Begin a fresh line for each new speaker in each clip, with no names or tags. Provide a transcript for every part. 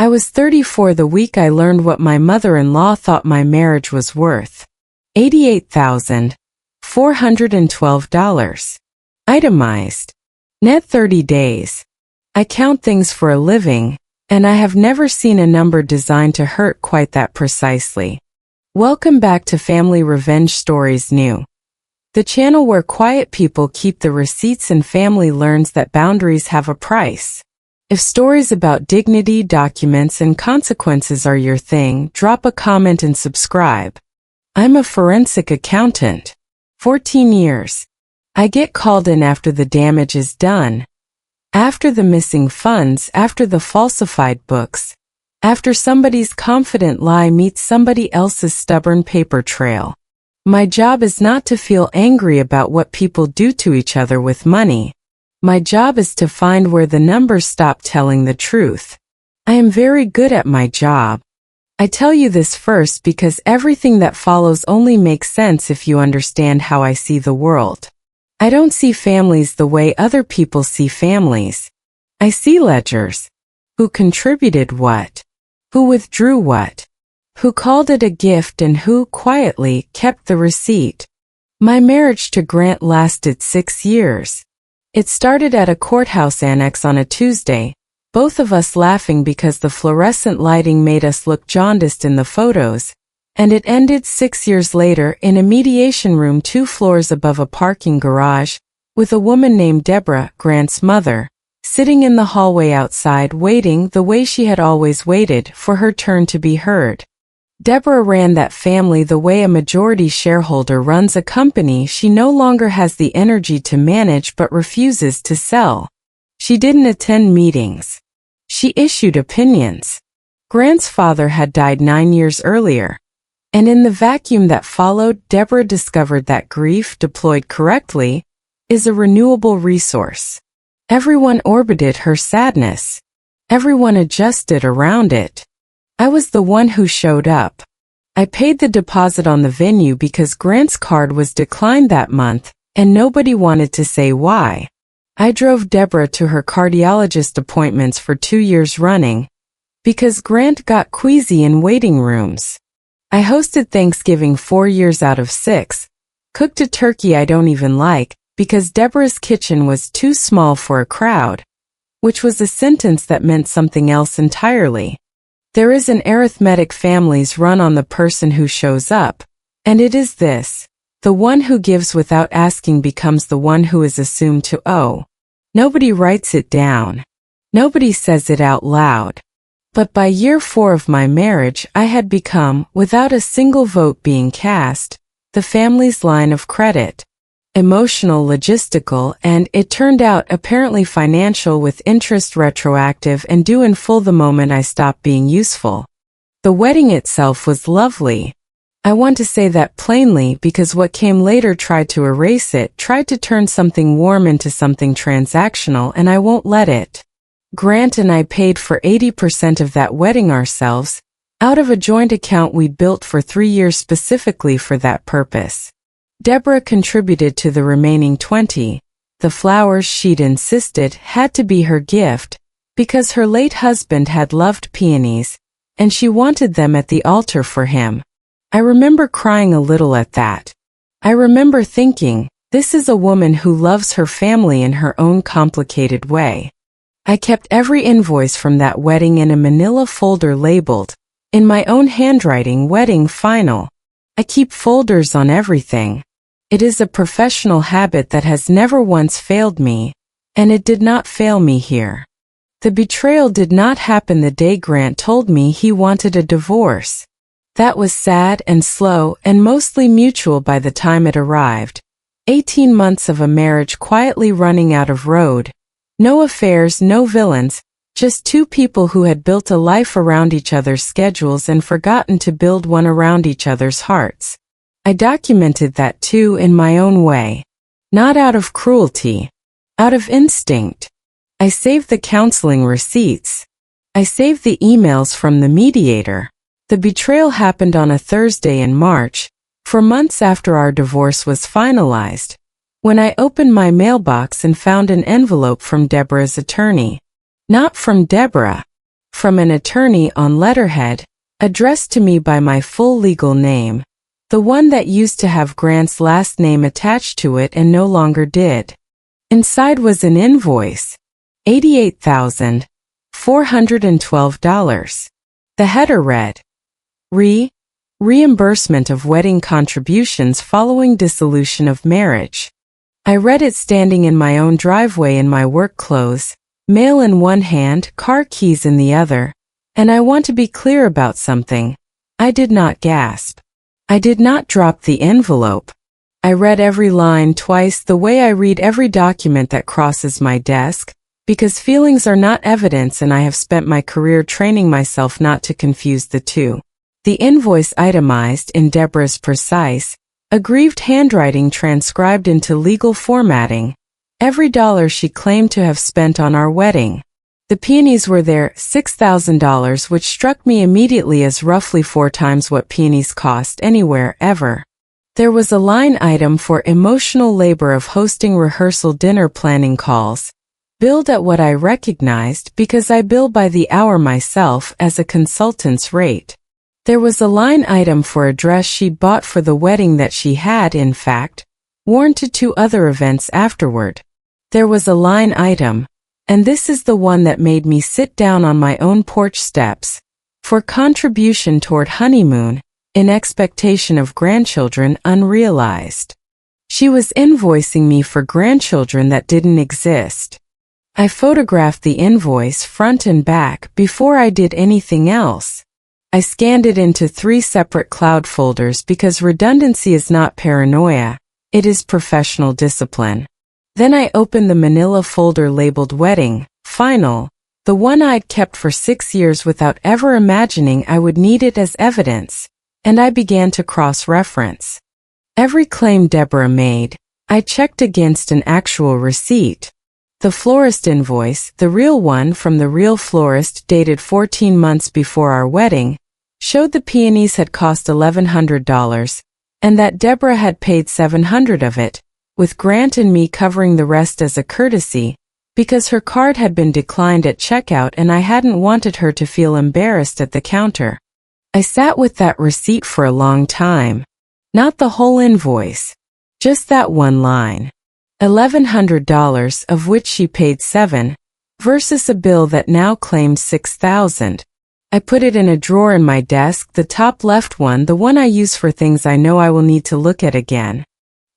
I was 34 the week I learned what my mother-in-law thought my marriage was worth. $88,412. Itemized. Net 30 days. I count things for a living, and I have never seen a number designed to hurt quite that precisely. Welcome back to Family Revenge Stories New, the channel where quiet people keep the receipts and family learns that boundaries have a price. If stories about dignity, documents, and consequences are your thing, drop a comment and subscribe. I'm a forensic accountant. 14 years. I get called in after the damage is done. After the missing funds, after the falsified books, after somebody's confident lie meets somebody else's stubborn paper trail. My job is not to feel angry about what people do to each other with money. My job is to find where the numbers stop telling the truth. I am very good at my job. I tell you this first because everything that follows only makes sense if you understand how I see the world. I don't see families the way other people see families. I see ledgers. Who contributed what? Who withdrew what? Who called it a gift and who, quietly, kept the receipt? My marriage to Grant lasted 6 years. It started at a courthouse annex on a Tuesday, both of us laughing because the fluorescent lighting made us look jaundiced in the photos, and it ended 6 years later in a mediation room 2 floors above a parking garage, with a woman named Deborah, Grant's mother, sitting in the hallway outside waiting the way she had always waited for her turn to be heard. Deborah ran that family the way a majority shareholder runs a company she no longer has the energy to manage but refuses to sell. She didn't attend meetings. She issued opinions. Grant's father had died 9 years earlier. And in the vacuum that followed, Deborah discovered that grief, deployed correctly, is a renewable resource. Everyone orbited her sadness. Everyone adjusted around it. I was the one who showed up. I paid the deposit on the venue because Grant's card was declined that month, and nobody wanted to say why. I drove Deborah to her cardiologist appointments for 2 years running, because Grant got queasy in waiting rooms. I hosted Thanksgiving 4 years out of 6, cooked a turkey I don't even like, because Deborah's kitchen was too small for a crowd, which was a sentence that meant something else entirely. There is an arithmetic families run on the person who shows up, and it is this: the one who gives without asking becomes the one who is assumed to owe. Nobody writes it down. Nobody says it out loud. But by year 4 of my marriage, I had become, without a single vote being cast, the family's line of credit. Emotional, logistical, and, it turned out, apparently financial, with interest retroactive and due in full the moment I stopped being useful. The wedding itself was lovely. I want to say that plainly because what came later tried to erase it, tried to turn something warm into something transactional, and I won't let it. Grant and I paid for 80% of that wedding ourselves, out of a joint account we built for 3 years specifically for that purpose. Deborah contributed to the remaining 20. The flowers, she'd insisted, had to be her gift, because her late husband had loved peonies, and she wanted them at the altar for him. I remember crying a little at that. I remember thinking, this is a woman who loves her family in her own complicated way. I kept every invoice from that wedding in a manila folder labeled, in my own handwriting, Wedding Final. I keep folders on everything. It is a professional habit that has never once failed me, and it did not fail me here. The betrayal did not happen the day Grant told me he wanted a divorce. That was sad and slow and mostly mutual by the time it arrived. 18 months of a marriage quietly running out of road. No affairs, no villains, just 2 people who had built a life around each other's schedules and forgotten to build one around each other's hearts. I documented that too in my own way. Not out of cruelty. Out of instinct. I saved the counseling receipts. I saved the emails from the mediator. The betrayal happened on a Thursday in March, for months after our divorce was finalized, when I opened my mailbox and found an envelope from Deborah's attorney. Not from Deborah. from an attorney on letterhead, addressed to me by my full legal name, the one that used to have Grant's last name attached to it and no longer did. Inside was an invoice, $88,412. The header read, Reimbursement of wedding contributions following dissolution of marriage. I read it standing in my own driveway in my work clothes, mail in one hand, car keys in the other, and I want to be clear about something. I did not gasp. I did not drop the envelope. I read every line twice the way I read every document that crosses my desk, because feelings are not evidence and I have spent my career training myself not to confuse the two. The invoice itemized in Deborah's precise, aggrieved handwriting transcribed into legal formatting, every dollar she claimed to have spent on our wedding. The peonies were there, $6,000, which struck me immediately as roughly 4 times what peonies cost anywhere, ever. There was a line item for emotional labor of hosting rehearsal dinner planning calls, billed at what I recognized because I bill by the hour myself as a consultant's rate. There was a line item for a dress she'd bought for the wedding that she had, in fact, worn to 2 other events afterward. There was a line item, and this is the one that made me sit down on my own porch steps, for contribution toward honeymoon, in expectation of grandchildren unrealized. She was invoicing me for grandchildren that didn't exist. I photographed the invoice front and back before I did anything else. I scanned it into 3 separate cloud folders because redundancy is not paranoia, it is professional discipline. Then I opened the manila folder labeled Wedding, Final, the one I'd kept for 6 years without ever imagining I would need it as evidence, and I began to cross-reference. Every claim Deborah made, I checked against an actual receipt. The florist invoice, the real one from the real florist dated 14 months before our wedding, showed the peonies had cost $1,100, and that Deborah had paid $700 of it, with Grant and me covering the rest as a courtesy, because her card had been declined at checkout and I hadn't wanted her to feel embarrassed at the counter. I sat with that receipt for a long time. Not the whole invoice. Just that one line. $1,100 of which she paid $7, versus a bill that now claimed $6,000. I put it in a drawer in my desk, the top left one, the one I use for things I know I will need to look at again.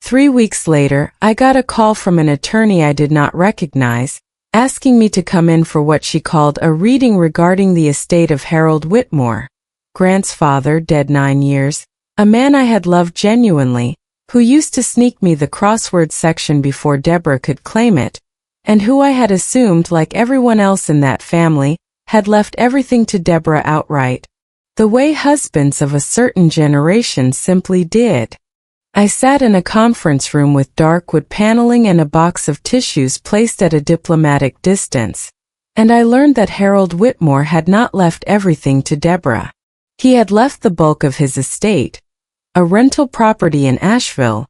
3 weeks later, I got a call from an attorney I did not recognize, asking me to come in for what she called a reading regarding the estate of Harold Whitmore, Grant's father, dead 9 years, a man I had loved genuinely, who used to sneak me the crossword section before Deborah could claim it, and who I had assumed, like everyone else in that family, had left everything to Deborah outright, the way husbands of a certain generation simply did. I sat in a conference room with dark wood paneling and a box of tissues placed at a diplomatic distance, and I learned that Harold Whitmore had not left everything to Deborah. He had left the bulk of his estate, a rental property in Asheville,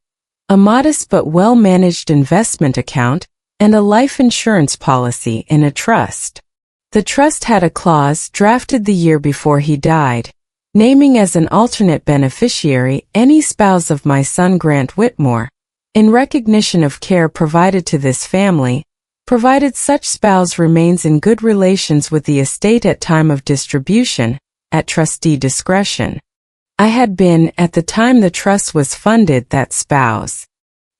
a modest but well-managed investment account, and a life insurance policy in a trust. The trust had a clause drafted the year before he died, naming as an alternate beneficiary any spouse of my son Grant Whitmore, in recognition of care provided to this family, provided such spouse remains in good relations with the estate at time of distribution, at trustee discretion. I had been, at the time the trust was funded, that spouse.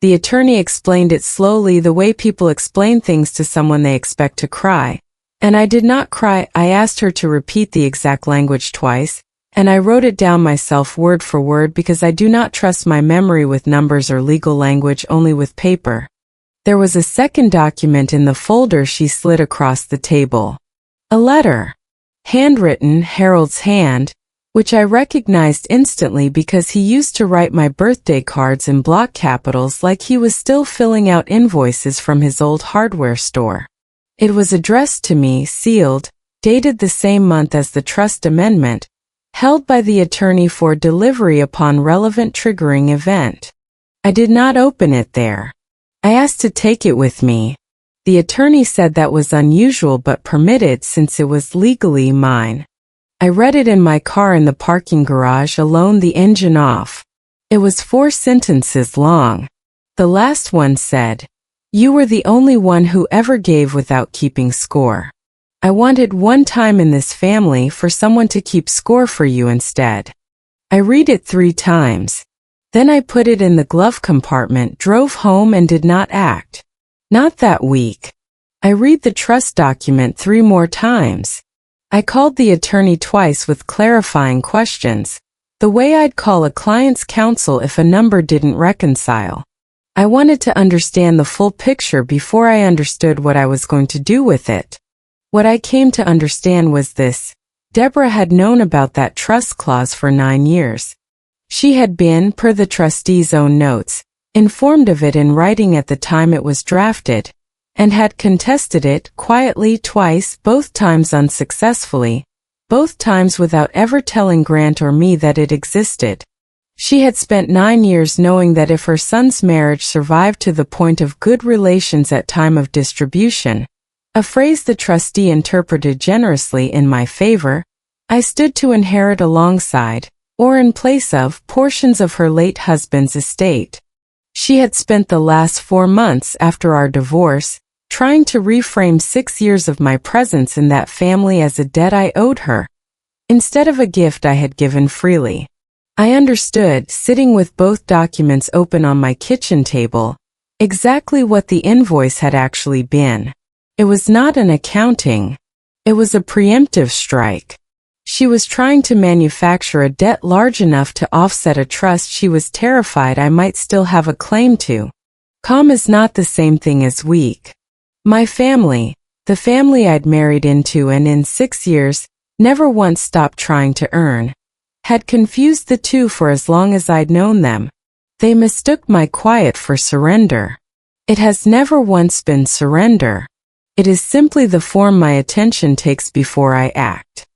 The attorney explained it slowly, the way people explain things to someone they expect to cry. And I did not cry. I asked her to repeat the exact language twice, and I wrote it down myself word for word because I do not trust my memory with numbers or legal language, only with paper. There was a second document in the folder she slid across the table. A letter. Handwritten, Harold's hand, which I recognized instantly because he used to write my birthday cards in block capitals like he was still filling out invoices from his old hardware store. It was addressed to me, sealed, dated the same month as the trust amendment, held by the attorney for delivery upon relevant triggering event. I did not open it there. I asked to take it with me. The attorney said that was unusual but permitted since it was legally mine. I read it in my car in the parking garage alone, the engine off. It was 4 sentences long. The last one said, "You were the only one who ever gave without keeping score. I wanted one time in this family for someone to keep score for you instead." I read it 3 times. Then I put it in the glove compartment, drove home and did not act. Not that week. I read the trust document 3 more times. I called the attorney twice with clarifying questions, the way I'd call a client's counsel if a number didn't reconcile. I wanted to understand the full picture before I understood what I was going to do with it. What I came to understand was this: Deborah had known about that trust clause for 9 years. She had been, per the trustee's own notes, informed of it in writing at the time it was drafted, and had contested it quietly twice, both times unsuccessfully, both times without ever telling Grant or me that it existed. She had spent 9 years knowing that if her son's marriage survived to the point of good relations at time of distribution, a phrase the trustee interpreted generously in my favor, I stood to inherit alongside, or in place of, portions of her late husband's estate. She had spent the last 4 months after our divorce trying to reframe 6 years of my presence in that family as a debt I owed her, instead of a gift I had given freely. I understood, sitting with both documents open on my kitchen table, exactly what the invoice had actually been. It was not an accounting. It was a preemptive strike. She was trying to manufacture a debt large enough to offset a trust she was terrified I might still have a claim to. Calm is not the same thing as weak. My family, the family I'd married into and in 6 years, never once stopped trying to earn, had confused the two for as long as I'd known them. They mistook my quiet for surrender. It has never once been surrender. It is simply the form my attention takes before I act.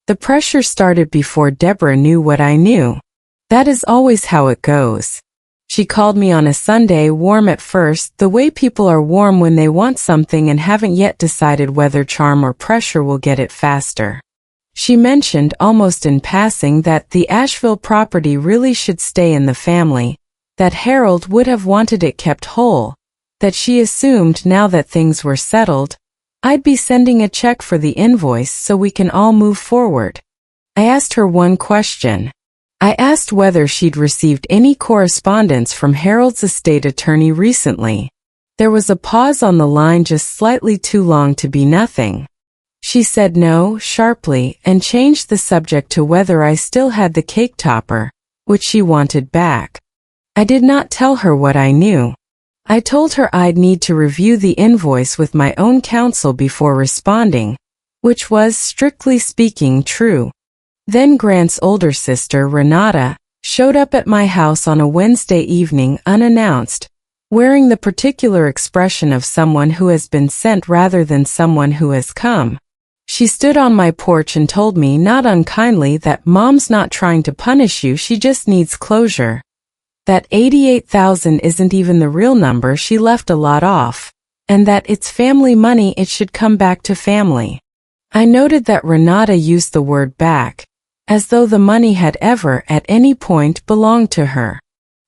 The pressure started before Deborah knew what I knew. That is always how it goes. She called me on a Sunday, warm at first, the way people are warm when they want something and haven't yet decided whether charm or pressure will get it faster. She mentioned, almost in passing, that the Asheville property really should stay in the family, that Harold would have wanted it kept whole, that she assumed now that things were settled, I'd be sending a check for the invoice so we can all move forward. I asked her one question. I asked whether she'd received any correspondence from Harold's estate attorney recently. There was a pause on the line, just slightly too long to be nothing. She said no, sharply, and changed the subject to whether I still had the cake topper, which she wanted back. I did not tell her what I knew. I told her I'd need to review the invoice with my own counsel before responding, which was, strictly speaking, true. Then Grant's older sister, Renata, showed up at my house on a Wednesday evening unannounced, wearing the particular expression of someone who has been sent rather than someone who has come. She stood on my porch and told me, not unkindly, that Mom's not trying to punish you, she just needs closure. That 88,000 isn't even the real number, she left a lot off, and that it's family money, it should come back to family. I noted that Renata used the word back, as though the money had ever, at any point, belonged to her.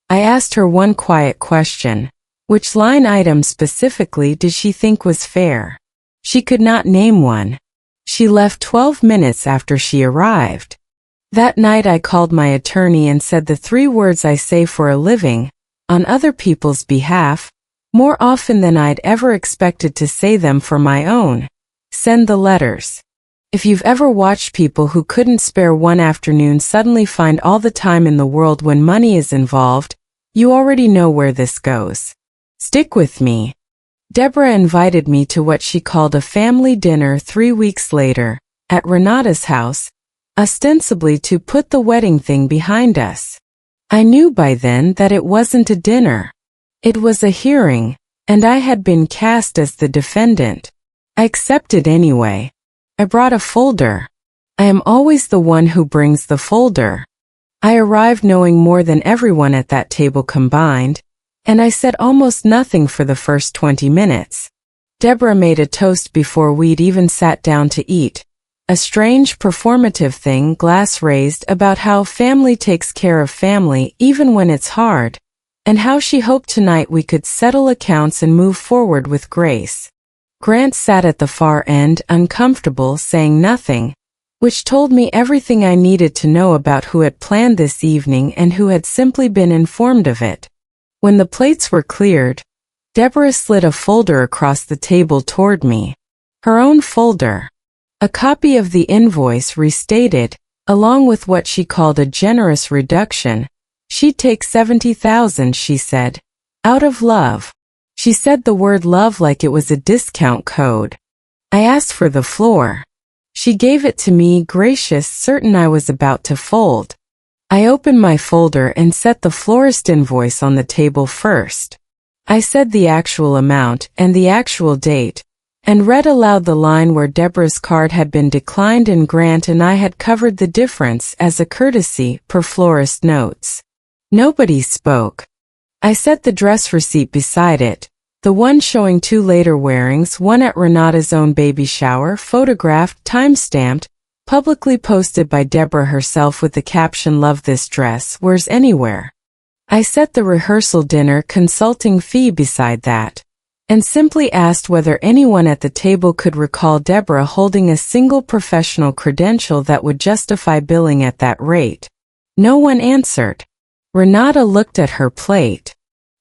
I asked her one quiet question. Which line item specifically did she think was fair? She could not name one. She left 12 minutes after she arrived. That night I called my attorney and said the 3 words I say for a living, on other people's behalf, more often than I'd ever expected to say them for my own. Send the letters. If you've ever watched people who couldn't spare one afternoon suddenly find all the time in the world when money is involved, you already know where this goes. Stick with me. Deborah invited me to what she called a family dinner 3 weeks later, at Renata's house, ostensibly to put the wedding thing behind us. I knew by then that it wasn't a dinner. It was a hearing, and I had been cast as the defendant. I accepted anyway. I brought a folder. I am always the one who brings the folder. I arrived knowing more than everyone at that table combined, and I said almost nothing for the first 20 minutes. Deborah made a toast before we'd even sat down to eat. A strange performative thing, glass raised, about how family takes care of family even when it's hard, and how she hoped tonight we could settle accounts and move forward with grace. Grant sat at the far end, uncomfortable, saying nothing, which told me everything I needed to know about who had planned this evening and who had simply been informed of it. When the plates were cleared, Deborah slid a folder across the table toward me. Her own folder. A copy of the invoice restated, along with what she called a generous reduction. She'd take $70,000, she said. Out of love. She said the word love like it was a discount code. I asked for the floor. She gave it to me, gracious, certain I was about to fold. I opened my folder and set the florist invoice on the table first. I said the actual amount and the actual date, and read aloud the line where Deborah's card had been declined and Grant and I had covered the difference as a courtesy, per florist notes. Nobody spoke. I set the dress receipt beside it, the one showing 2 later wearings, one at Renata's own baby shower, photographed, time-stamped, publicly posted by Deborah herself with the caption, "Love this dress, wears anywhere." I set the rehearsal dinner consulting fee beside that, and simply asked whether anyone at the table could recall Deborah holding a single professional credential that would justify billing at that rate. No one answered. Renata looked at her plate.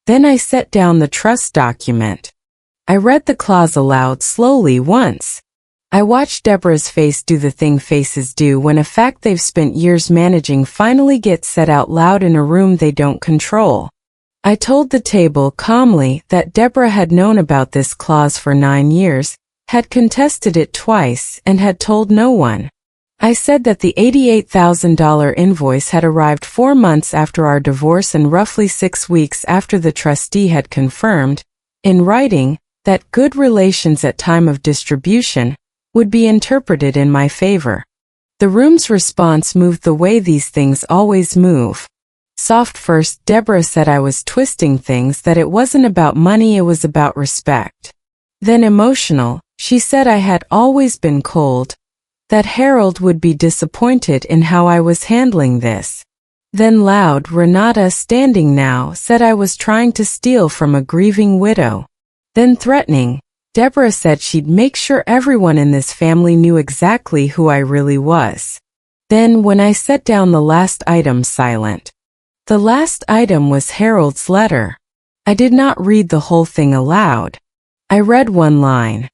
Then I set down the trust document. I read the clause aloud slowly once. I watched Deborah's face do the thing faces do when a fact they've spent years managing finally gets said out loud in a room they don't control. I told the table calmly that Deborah had known about this clause for 9 years, had contested it twice, and had told no one. I said that the $88,000 invoice had arrived 4 months after our divorce and roughly 6 weeks after the trustee had confirmed, in writing, that good relations at time of distribution would be interpreted in my favor. The room's response moved the way these things always move. Soft first, Deborah said I was twisting things, that it wasn't about money, it was about respect. Then emotional, she said I had always been cold, that Harold would be disappointed in how I was handling this. Then loud, Renata, standing now, said I was trying to steal from a grieving widow. Then threatening, Deborah said she'd make sure everyone in this family knew exactly who I really was. Then, when I set down the last item, silent. The last item was Harold's letter. I did not read the whole thing aloud. I read one line.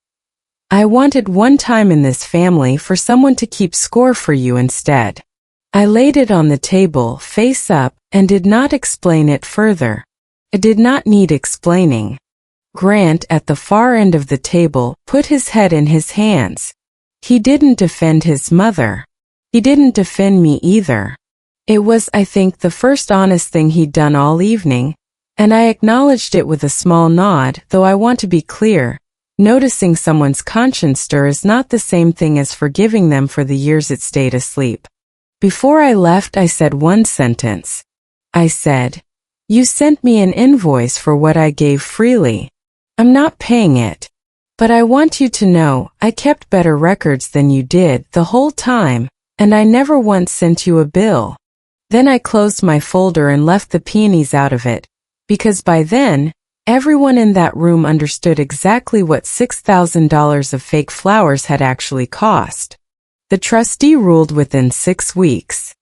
I wanted one time in this family for someone to keep score for you instead. I laid it on the table, face up, and did not explain it further. It did not need explaining. Grant, at the far end of the table, put his head in his hands. He didn't defend his mother. He didn't defend me either. It was, I think, the first honest thing he'd done all evening, and I acknowledged it with a small nod, though I want to be clear. Noticing someone's conscience stir is not the same thing as forgiving them for the years it stayed asleep. Before I left, I said one sentence. I said, "You sent me an invoice for what I gave freely. I'm not paying it. But I want you to know, I kept better records than you did the whole time, and I never once sent you a bill." Then I closed my folder and left the peonies out of it, because by then, everyone in that room understood exactly what $6,000 of fake flowers had actually cost. The trustee ruled within 6 weeks.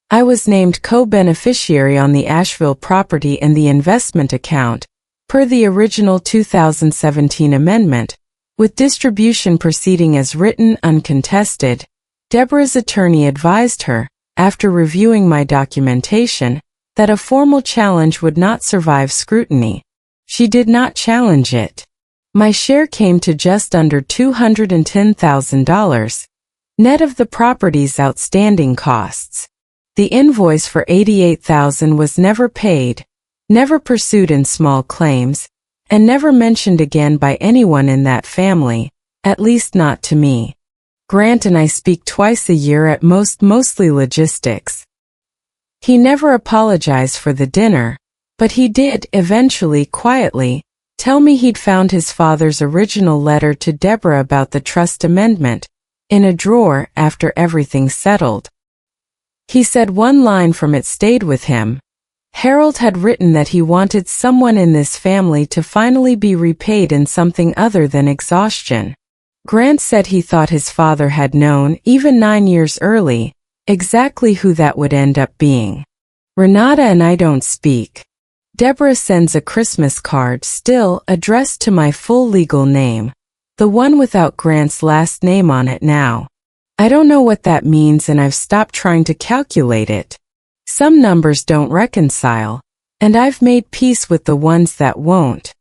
I was named co-beneficiary on the Asheville property and the investment account, per the original 2017 amendment, with distribution proceeding as written, uncontested. Deborah's attorney advised her, after reviewing my documentation, that a formal challenge would not survive scrutiny. She did not challenge it. My share came to just under $210,000, net of the property's outstanding costs. The invoice for $88,000 was never paid, never pursued in small claims, and never mentioned again by anyone in that family, at least not to me. Grant and I speak twice a year at most, mostly logistics. He never apologized for the dinner, but he did, eventually, quietly, Tell me he'd found his father's original letter to Deborah about the trust amendment in a drawer after everything settled. He said one line from it stayed with him. Harold had written that he wanted someone in this family to finally be repaid in something other than exhaustion. Grant said he thought his father had known, even 9 years early, exactly who that would end up being. Renata and I don't speak. Deborah sends a Christmas card, still addressed to my full legal name, the one without Grant's last name on it now. I don't know what that means, and I've stopped trying to calculate it. Some numbers don't reconcile, and I've made peace with the ones that won't.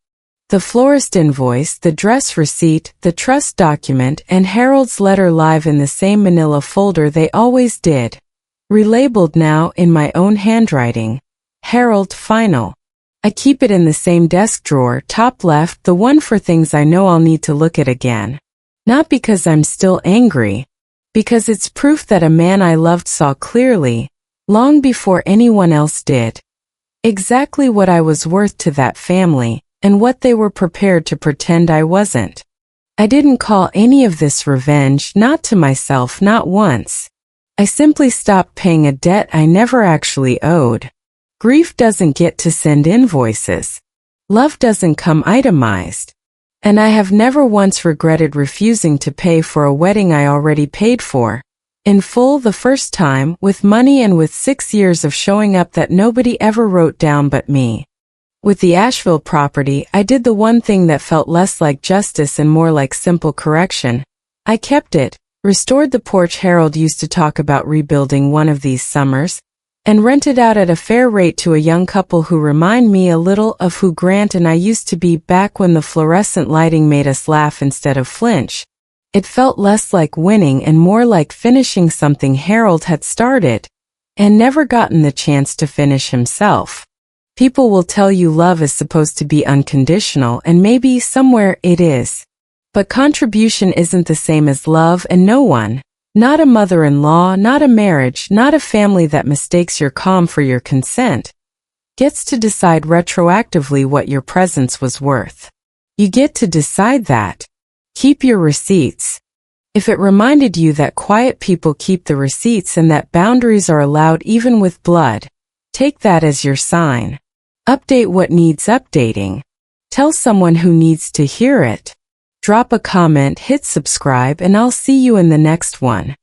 The florist invoice, the dress receipt, the trust document, and Harold's letter live in the same manila folder they always did. Relabeled now in my own handwriting. Harold Final. I keep it in the same desk drawer, top left, the one for things I know I'll need to look at again. Not because I'm still angry. Because it's proof that a man I loved saw clearly, long before anyone else did, exactly what I was worth to that family, and what they were prepared to pretend I wasn't. I didn't call any of this revenge, not to myself, not once. I simply stopped paying a debt I never actually owed. Grief doesn't get to send invoices. Love doesn't come itemized. And I have never once regretted refusing to pay for a wedding I already paid for, in full the first time, with money and with 6 years of showing up that nobody ever wrote down but me. With the Asheville property, I did the one thing that felt less like justice and more like simple correction. I kept it, restored the porch Harold used to talk about rebuilding one of these summers, and rented out at a fair rate to a young couple who remind me a little of who Grant and I used to be back when the fluorescent lighting made us laugh instead of flinch. It felt less like winning and more like finishing something Harold had started, and never gotten the chance to finish himself. People will tell you love is supposed to be unconditional, and maybe somewhere it is. But contribution isn't the same as love, and no one, not a mother-in-law, not a marriage, not a family that mistakes your calm for your consent, gets to decide retroactively what your presence was worth. You get to decide that. Keep your receipts. If it reminded you that quiet people keep the receipts and that boundaries are allowed even with blood, take that as your sign. Update what needs updating. Tell someone who needs to hear it. Drop a comment, hit subscribe, and I'll see you in the next one.